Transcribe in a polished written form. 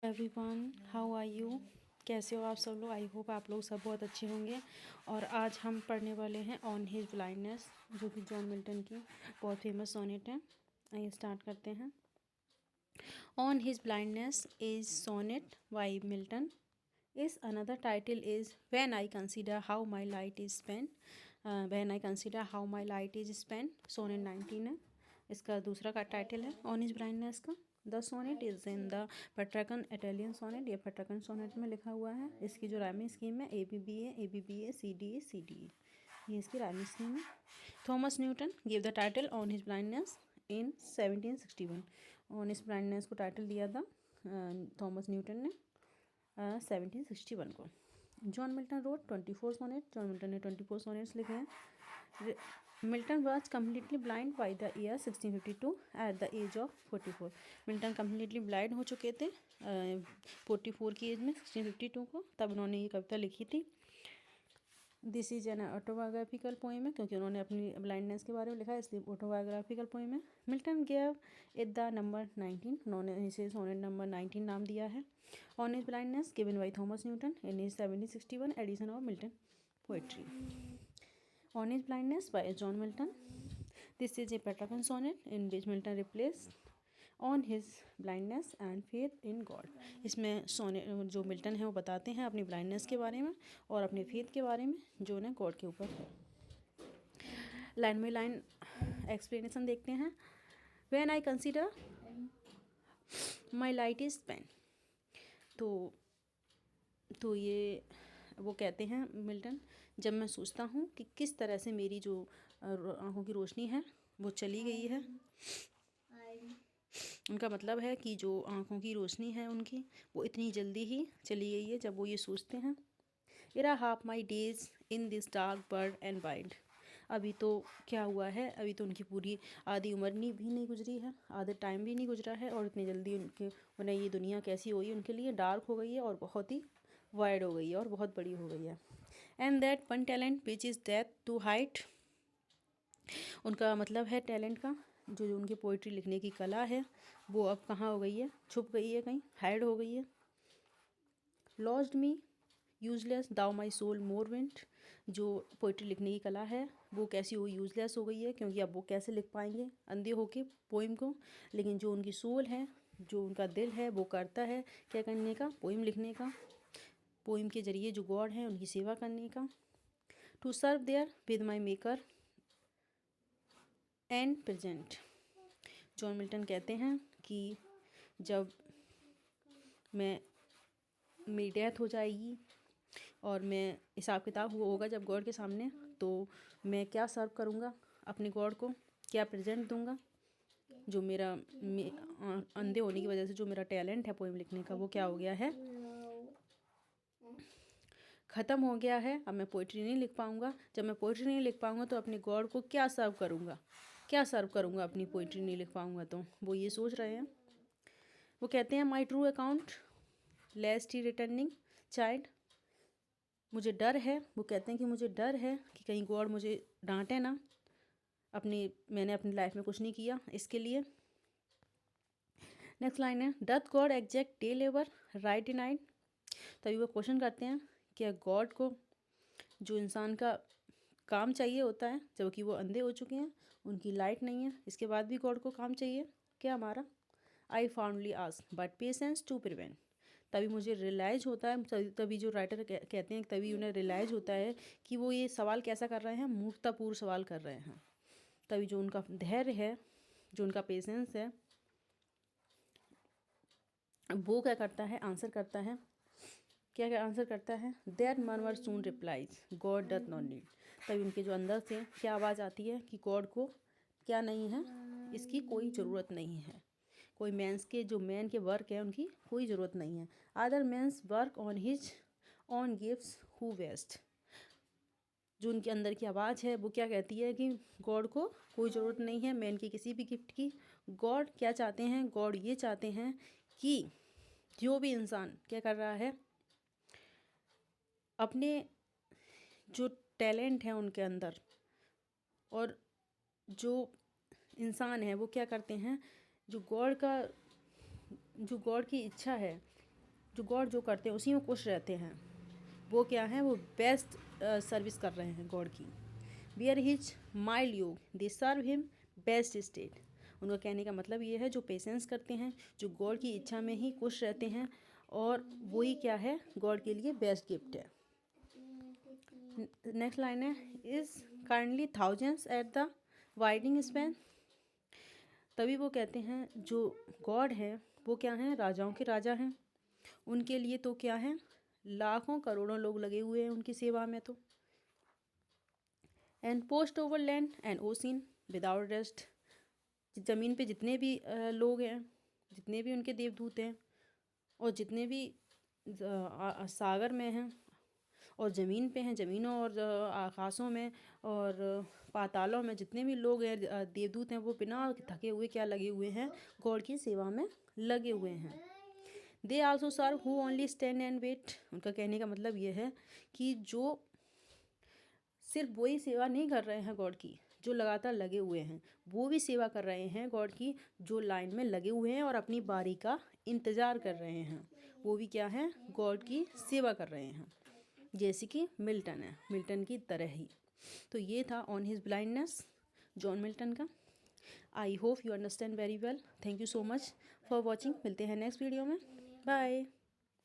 Everyone, how are you? कैसे हो आप सब लोग? आई होप आप लोग सब बहुत अच्छे होंगे। और आज हम पढ़ने वाले हैं ऑन हिज ब्लाइंडनेस, जो कि जॉन मिल्टन की बहुत फेमस सोनेट है। आइए स्टार्ट करते हैं। On his blindness is sonnet by Milton is another title is when I consider how my light is spent, when I consider how my light is spent, sonnet 19 है। इसका दूसरा का title है on his blindness का। The sonnet is in the Petrarchan Italian sonnet, ये Petrarchan sonnet में लिखा हुआ है। इसकी जो राइमिंग स्कीम है ABBA CDE, ये इसकी राइमिंग स्कीम है। Thomas Newton give the title on his blindness in 1761। On his blindness को टाइटल दिया था थॉमस न्यूटन ने 1761 को। John Milton wrote 24 sonnet, John Milton ने 24 सोनेट्स लिखे हैं। Milton was completely blind by the year 1652 at the age of 44। Milton completely blind हो चुके थे 44 की एज में 1652 को, तब उन्होंने ये कविता लिखी थी। This is an autobiographical poem है, क्योंकि उन्होंने अपनी ब्लाइंडनेस के बारे में लिखा है, इसलिए ऑटोबायोग्राफिकल पोएम है। Milton gave it the number 19, उन्होंने इसे सोनेट नंबर 19 नाम दिया है। On his blindness given by Thomas Newton in his 1761 edition of Milton poetry. On his blindness by John Milton, this is a Petrarchan sonnet in which Milton replace on his blindness and faith in God. इसमें सोने जो Milton है वो बताते हैं अपनी blindness के बारे में और अपने फेथ के बारे में, जो उन्हें गॉड के ऊपर है। लाइन बाई लाइन एक्सप्लेनेशन देखते हैं। When I consider my light is spent, तो ये वो कहते हैं मिल्टन, जब मैं सोचता हूँ कि किस तरह से मेरी जो आँखों की रोशनी है वो चली गई है। उनका मतलब है कि जो आँखों की रोशनी है उनकी, वो इतनी जल्दी ही चली गई है जब वो ये सोचते हैं। Ere half my days in this dark bird and bind. अभी तो क्या हुआ है, अभी तो उनकी पूरी आधी उम्र भी नहीं गुजरी है, आधा टाइम भी नहीं गुजरा है, और इतनी जल्दी उन्हें ये दुनिया कैसी हो गई, उनके लिए डार्क हो गई है और बहुत ही वाइड हो गई है और बहुत बड़ी हो गई है। And that one talent which is death to hide, उनका मतलब है टैलेंट का, जो उनकी पोइट्री लिखने की कला है वो अब कहाँ हो गई है, छुप गई है, कहीं हाइड हो गई है। Lost me useless though my soul more bent, जो पोइट्री लिखने की कला है वो कैसी हो, यूजलेस हो गई है, क्योंकि अब वो कैसे लिख पाएंगे अंधे होके पोइम को। लेकिन जो उनकी सोल है, जो उनका दिल है, वो करता है क्या करने का, पोइम लिखने का, पोइम के जरिए जो गॉड है उनकी सेवा करने का। To serve therewith my maker and present, John Milton कहते हैं कि जब मेरी डेथ हो जाएगी और मैं हिसाब किताब होगा जब गॉड के सामने, तो मैं क्या सर्व करूँगा अपने गॉड को, क्या प्रेजेंट दूँगा। जो मेरा अंधे होने की वजह से जो मेरा टैलेंट है पोएम लिखने का, वो क्या हो गया है, ख़त्म हो गया है। अब मैं पोइट्री नहीं लिख पाऊँगा। जब मैं पोइट्री नहीं लिख पाऊँगा तो अपने गॉड को क्या सर्व करूँगा, क्या सर्व करूँगा अपनी पोइट्री नहीं लिख पाऊँगा तो, वो ये सोच रहे हैं। वो कहते हैं my true account lest he returning child, मुझे डर है, वो कहते हैं कि मुझे डर है कि कहीं गॉड मुझे डांटे ना, मैंने अपनी लाइफ में कुछ नहीं किया इसके लिए। नेक्स्ट लाइन है doth God exact day labour right in night, तभी वो क्वेश्चन करते हैं क्या गॉड को जो इंसान का काम चाहिए होता है, जबकि वो अंधे हो चुके हैं, उनकी लाइट नहीं है, इसके बाद भी गॉड को काम चाहिए क्या हमारा। I fondly ask but patience to prevent, तभी मुझे रियलाइज़ होता है, तभी जो राइटर कहते हैं तभी उन्हें रियलाइज़ होता है कि वो ये सवाल कैसा कर रहे हैं, मूर्खतापूर्ण सवाल कर रहे हैं। तभी जो उनका धैर्य है, जो उनका पेशेंस है, वो क्या करता है, आंसर करता है। क्या आंसर करता है, that murmur soon replies God doth not need, तभी उनके जो अंदर से क्या आवाज़ आती है कि गॉड को क्या नहीं है, इसकी कोई ज़रूरत नहीं है। कोई मैंस के जो मैन के वर्क है उनकी कोई ज़रूरत नहीं है। Other man's work on his own gifts who best, जो उनके अंदर की आवाज़ है वो क्या कहती है कि गॉड को कोई ज़रूरत नहीं है मैन की किसी भी गिफ्ट की। गॉड क्या चाहते हैं, गॉड ये चाहते हैं कि जो भी इंसान क्या कर रहा है, अपने जो टैलेंट है उनके अंदर, और जो इंसान है वो क्या करते हैं, जो गॉड की इच्छा है जो गॉड जो करते हैं उसी में खुश रहते हैं। वो क्या है, वो बेस्ट सर्विस कर रहे हैं गॉड की। बियर हिज माइल्ड योग दे सर्व हिम बेस्ट स्टेट। उनका कहने का मतलब ये है, जो पेशेंस करते हैं, जो गॉड की इच्छा में ही खुश रहते हैं, और वही क्या है, गॉड के लिए बेस्ट गिफ्ट है। नेक्स्ट लाइन है, is kindly thousands at the winding span. तभी वो कहते हैं जो गॉड है वो क्या हैं, राजाओं के राजा हैं, उनके लिए तो क्या है, लाखों करोड़ों लोग लगे हुए हैं उनकी सेवा में। तो and post over land and ocean without rest. ज़मीन पे जितने भी लोग हैं, जितने भी उनके देवदूत हैं, और जितने भी सागर में हैं और ज़मीन पे हैं, ज़मीनों और आकाशों में और पातालों में जितने भी लोग हैं, देवदूत हैं, वो बिना थके हुए क्या लगे हुए हैं, गॉड की सेवा में लगे हुए हैं। They also serve who only stand and wait. उनका कहने का मतलब ये है कि जो सिर्फ वही सेवा नहीं कर रहे हैं गॉड की, जो लगातार लगे हुए हैं, वो भी सेवा कर रहे हैं गॉड की, जो लाइन में लगे हुए हैं और अपनी बारी का इंतज़ार कर रहे हैं, वो भी क्या है, गॉड की सेवा कर रहे हैं। जैसे कि मिल्टन है, मिल्टन की तरह ही। तो ये था on his blindness, John Milton का। I hope you understand very well. Thank you so much for watching. मिलते हैं नेक्स्ट वीडियो में। बाय।